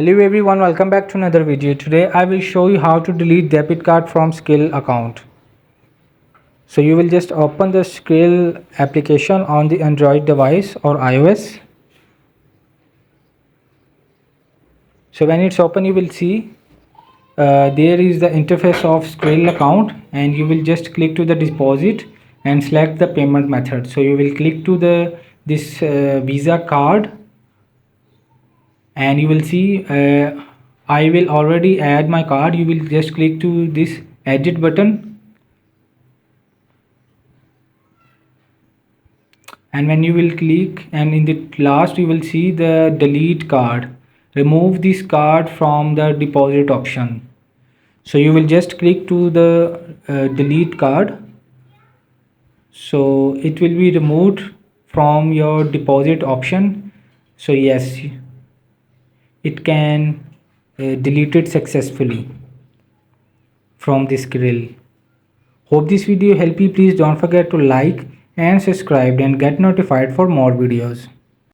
Hello everyone, welcome back to another video. Today I will show you how to delete debit card from Skrill account. So you will just open the Skrill application on the Android device or iOS. So when it's open, you will see there is the interface of Skrill account, and you will just click to the deposit and select the payment method. So you will click to this Visa card, and you will see I will already add my card. You will just click to this edit button, and when you will click, and in the last you will see the delete card. Remove this card from the deposit option. So you will just click to the delete card, so it will be removed from your deposit option. So yes, it can delete it successfully from this grill. Hope this video helped you. Please don't forget to like and subscribe and get notified for more videos.